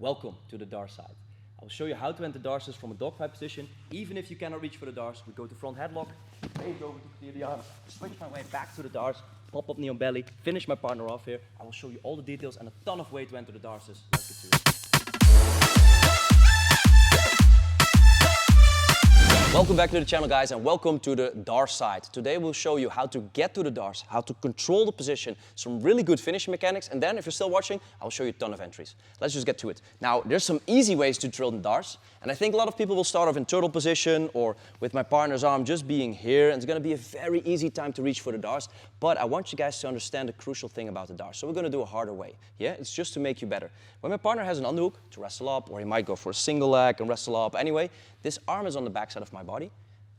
welcome to the Darce side. I will show you how to enter Darces from a dogfight position. Even if you cannot reach for the Darce, we go to front headlock, page over to clear the arm, switch my way back to the Darce, pop up knee on belly, finish my partner off here. I will show you all the details and a ton of way to enter the Darces. Let's get to it. Welcome back to the channel, guys, and welcome to the Darce side. Today we'll show you how to get to the Darce, how to control the position, some really good finishing mechanics, and then if you're still watching, I'll show you a ton of entries. Let's just get to it. Now, there's some easy ways to drill the Darce, and I think a lot of people will start off in turtle position or with my partner's arm just being here, and it's going to be a very easy time to reach for the Darce, but I want you guys to understand the crucial thing about the Darce. So we're going to do a harder way. Yeah, it's just to make you better. When my partner has an underhook to wrestle up, or he might go for a single leg and wrestle up. Anyway, this arm is on the backside of my body.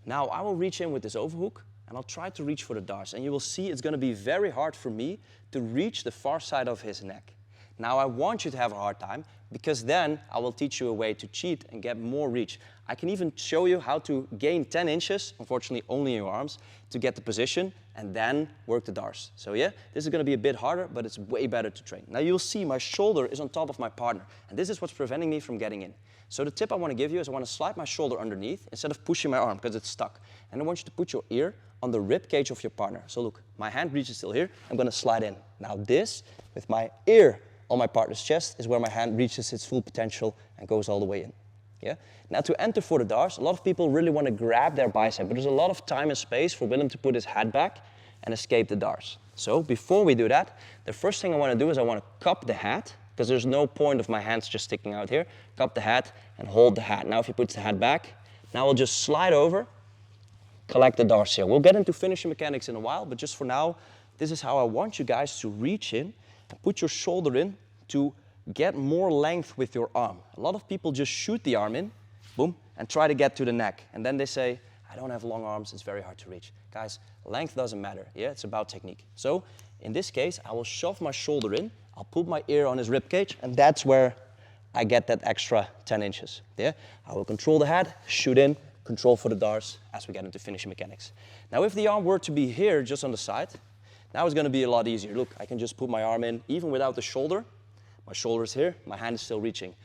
Now I will reach in with this overhook and I'll try to reach for the Darce, and you will see it's going to be very hard for me to reach the far side of his neck. Now I want you to have a hard time because then I will teach you a way to cheat and get more reach. I can even show you how to gain 10 inches, unfortunately only in your arms, to get the position and then work the Darce. So yeah, this is going to be a bit harder, but it's way better to train. Now you'll see my shoulder is on top of my partner, and this is what's preventing me from getting in. So the tip I want to give you is I want to slide my shoulder underneath instead of pushing my arm because it's stuck. And I want you to put your ear on the rib cage of your partner. So look, my hand reaches still here. I'm going to slide in. Now this, with my ear on my partner's chest, is where my hand reaches its full potential and goes all the way in. Yeah? Now to enter for the Darce, a lot of people really want to grab their bicep, but there's a lot of time and space for Willem to put his head back and escape the Darce. So before we do that, the first thing I want to do is I want to cup the head, because there's no point of my hands just sticking out here. Cup the head and hold the head. Now if he puts the head back, now we'll just slide over, collect the Darce here. We'll get into finishing mechanics in a while, but just for now, this is how I want you guys to reach in and put your shoulder in to get more length with your arm. A lot of people just shoot the arm in, boom, and try to get to the neck. And then they say, I don't have long arms, it's very hard to reach. Guys, length doesn't matter, yeah? It's about technique. So in this case, I will shove my shoulder in, I'll put my ear on his rib cage, and that's where I get that extra 10 inches. Yeah? I will control the head, shoot in, control for the Darce as we get into finishing mechanics. Now if the arm were to be here just on the side, now it's going to be a lot easier. Look, I can just put my arm in even without the shoulder. My shoulder is here, my hand is still reaching.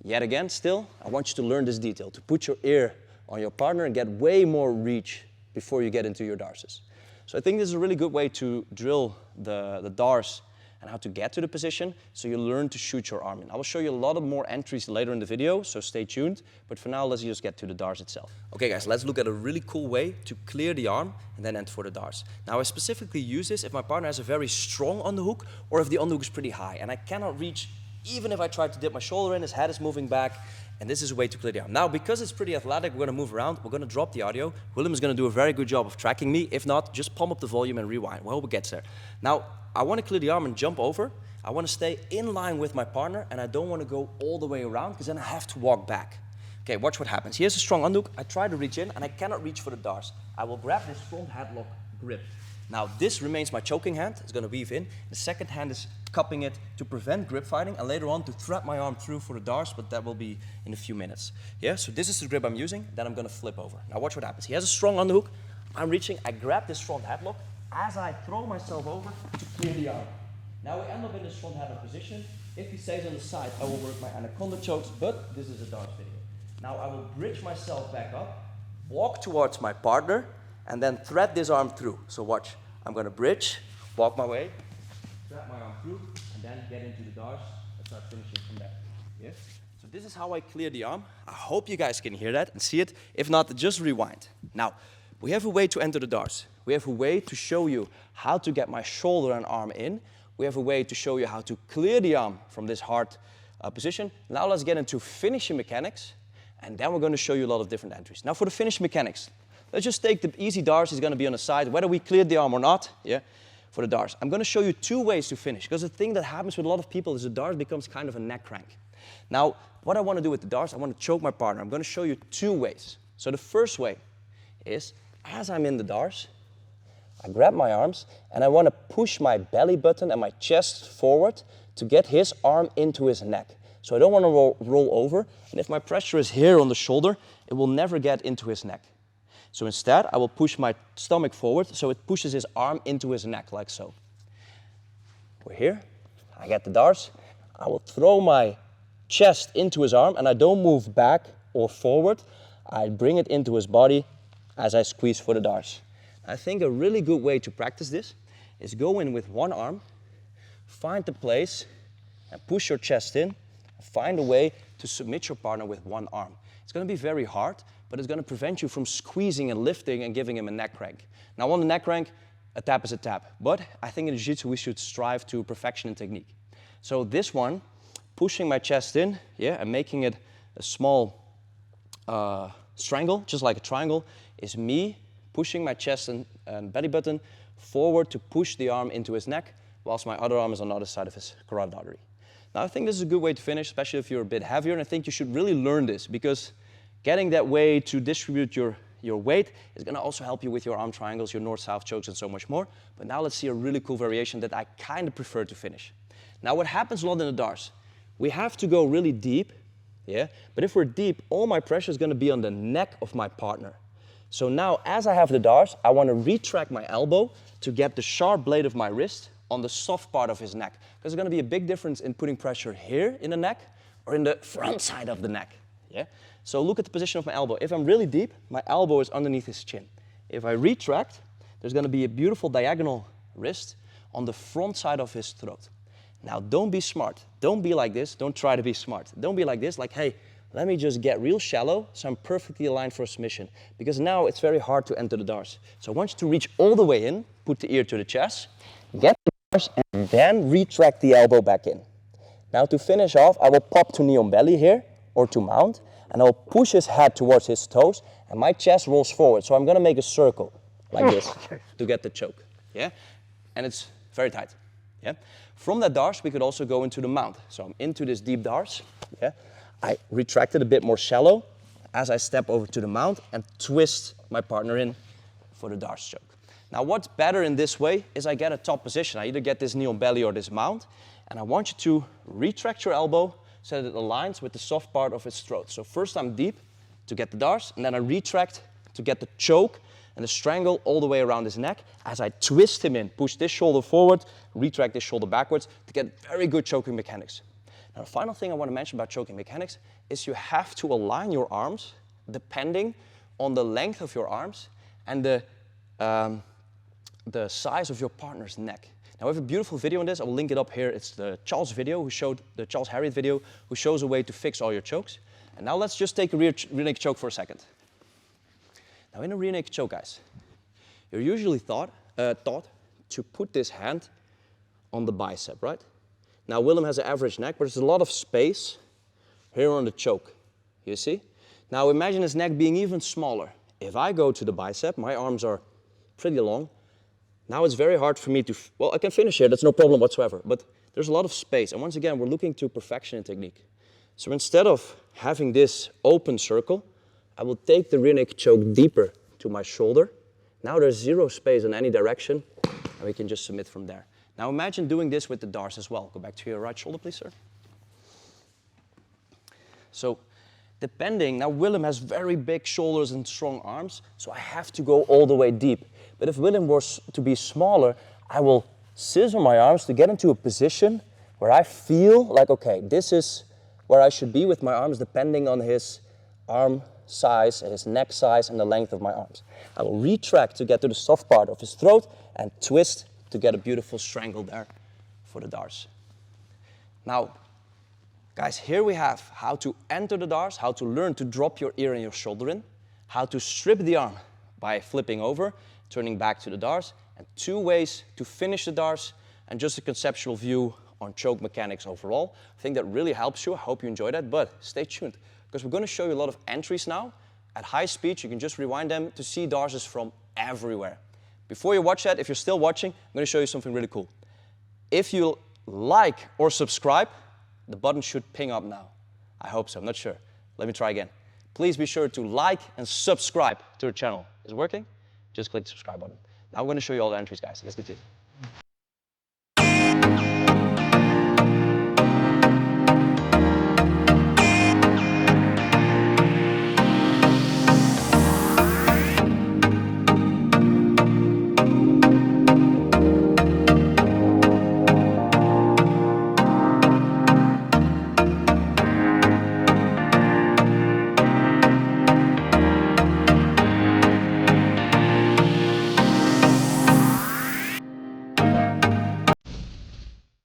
Yet again, still, I want you to learn this detail, to put your ear on your partner and get way more reach before you get into your Darces. So I think this is a really good way to drill the Darce and how to get to the position, so you learn to shoot your arm in. I will show you a lot of more entries later in the video, so stay tuned. But for now, let's just get to the Darce itself. Okay guys, let's look at a really cool way to clear the arm and then enter for the Darce. Now I specifically use this if my partner has a very strong underhook or if the underhook is pretty high and I cannot reach even if I try to dip my shoulder in, his head is moving back, and this is a way to clear the arm. Now, because it's pretty athletic, we're going to move around, we're going to drop the audio. Willem is going to do a very good job of tracking me. If not, just pump up the volume and rewind. We hope it gets there. Now, I want to clear the arm and jump over. I want to stay in line with my partner, and I don't want to go all the way around, because then I have to walk back. Okay, watch what happens. Here's a strong underhook. I try to reach in, and I cannot reach for the Darce. I will grab this front headlock grip. Now, this remains my choking hand. It's going to weave in. The second hand is cupping it to prevent grip fighting, and later on to thread my arm through for the Darce, but that will be in a few minutes. Yeah, so this is the grip I'm using, then I'm going to flip over. Now watch what happens. He has a strong underhook. I'm reaching, I grab this front headlock as I throw myself over to clear the arm. Now we end up in this front headlock position. If he stays on the side, I will work my anaconda chokes, but this is a Darce video. Now I will bridge myself back up, walk towards my partner, and then thread this arm through. So watch, I'm going to bridge, walk my way, thread my arm through, and then get into the Darce and start finishing from there. Yeah? So this is how I clear the arm. I hope you guys can hear that and see it. If not, just rewind. Now, we have a way to enter the Darce. We have a way to show you how to get my shoulder and arm in. We have a way to show you how to clear the arm from this hard position. Now let's get into finishing mechanics, and then we're going to show you a lot of different entries. Now for the finishing mechanics, let's just take the easy Darce. He's going to be on the side, whether we cleared the arm or not. Yeah. For the Darce, I'm going to show you two ways to finish, because the thing that happens with a lot of people is the Darce becomes kind of a neck crank. Now, what I want to do with the Darce, I want to choke my partner. I'm going to show you two ways. So the first way is, as I'm in the Darce, I grab my arms and I want to push my belly button and my chest forward to get his arm into his neck. So I don't want to roll over, and if my pressure is here on the shoulder, it will never get into his neck. So instead, I will push my stomach forward so it pushes his arm into his neck, like so. We're here. I get the Darce. I will throw my chest into his arm, and I don't move back or forward. I bring it into his body as I squeeze for the Darce. I think a really good way to practice this is go in with one arm, find the place, and push your chest in. Find a way to submit your partner with one arm. It's going to be very hard, but it's going to prevent you from squeezing and lifting and giving him a neck crank. Now on the neck crank, a tap is a tap, but I think in jiu-jitsu we should strive to perfection in technique. So this one, pushing my chest in, yeah, and making it a small strangle, just like a triangle, is me pushing my chest and belly button forward to push the arm into his neck, whilst my other arm is on the other side of his carotid artery. Now I think this is a good way to finish, especially if you're a bit heavier, and I think you should really learn this, because getting that way to distribute your weight is going to also help you with your arm triangles, your north-south chokes, and so much more. But now let's see a really cool variation that I kind of prefer to finish. Now what happens a lot in the Darce, we have to go really deep, yeah? But if we're deep, all my pressure is going to be on the neck of my partner. So now as I have the Darce, I want to retract my elbow to get the sharp blade of my wrist on the soft part of his neck. Because there's going to be a big difference in putting pressure here in the neck or in the front side of the neck, yeah? So look at the position of my elbow. If I'm really deep, my elbow is underneath his chin. If I retract, there's going to be a beautiful diagonal wrist on the front side of his throat. Now don't be smart. Don't be like this. Don't try to be smart. Don't be like this, like, hey, let me just get real shallow so I'm perfectly aligned for a submission. Because now it's very hard to enter the Darce. So I want you to reach all the way in, put the ear to the chest, get the Darce, and then retract the elbow back in. Now to finish off, I will pop to knee on belly here, or to mount, and I'll push his head towards his toes, and my chest rolls forward. So I'm going to make a circle like this to get the choke, yeah? And it's very tight, yeah? From that Darce, we could also go into the mount. So I'm into this deep Darce, yeah? I retract it a bit more shallow as I step over to the mount and twist my partner in for the Darce choke. Now what's better in this way is I get a top position. I either get this knee on belly or this mount, and I want you to retract your elbow so that it aligns with the soft part of his throat. So first I'm deep to get the Darce, and then I retract to get the choke and the strangle all the way around his neck as I twist him in, push this shoulder forward, retract this shoulder backwards to get very good choking mechanics. Now the final thing I want to mention about choking mechanics is you have to align your arms depending on the length of your arms and the size of your partner's neck. Now we have a beautiful video on this. I will link it up here. It's the Charles video the Charles Harriott video who shows a way to fix all your chokes. And now let's just take a rear naked choke for a second. Now in a rear naked choke, guys, you're usually taught to put this hand on the bicep, right? Now Willem has an average neck, but there's a lot of space here on the choke, you see? Now imagine his neck being even smaller. If I go to the bicep, my arms are pretty long. Now it's very hard for me to, well, I can finish here, that's no problem whatsoever, but there's a lot of space. And once again, we're looking to perfection in technique. So instead of having this open circle, I will take the rear naked choke deeper to my shoulder. Now there's zero space in any direction, and we can just submit from there. Now imagine doing this with the Darce as well. Go back to your right shoulder, please, sir. So depending, now Willem has very big shoulders and strong arms, so I have to go all the way deep. But if Willem was to be smaller, I will scissor my arms to get into a position where I feel like, okay, this is where I should be with my arms depending on his arm size, his neck size, and the length of my arms. I will retract to get to the soft part of his throat and twist to get a beautiful strangle there for the Darce. Now, guys, here we have how to enter the Darce, how to learn to drop your ear and your shoulder in, how to strip the arm by flipping over, turning back to the Darce, and 2 ways to finish the Darce, and just a conceptual view on choke mechanics overall. I think that really helps you. I hope you enjoyed that, but stay tuned, because we're going to show you a lot of entries now. At high speed, you can just rewind them to see Darces from everywhere. Before you watch that, if you're still watching, I'm going to show you something really cool. If you like or subscribe, the button should ping up now. I hope so, I'm not sure. Let me try again. Please be sure to like and subscribe to the channel. Is it working? Just click the subscribe button. Now I'm going to show you all the entries, guys. Let's get to it.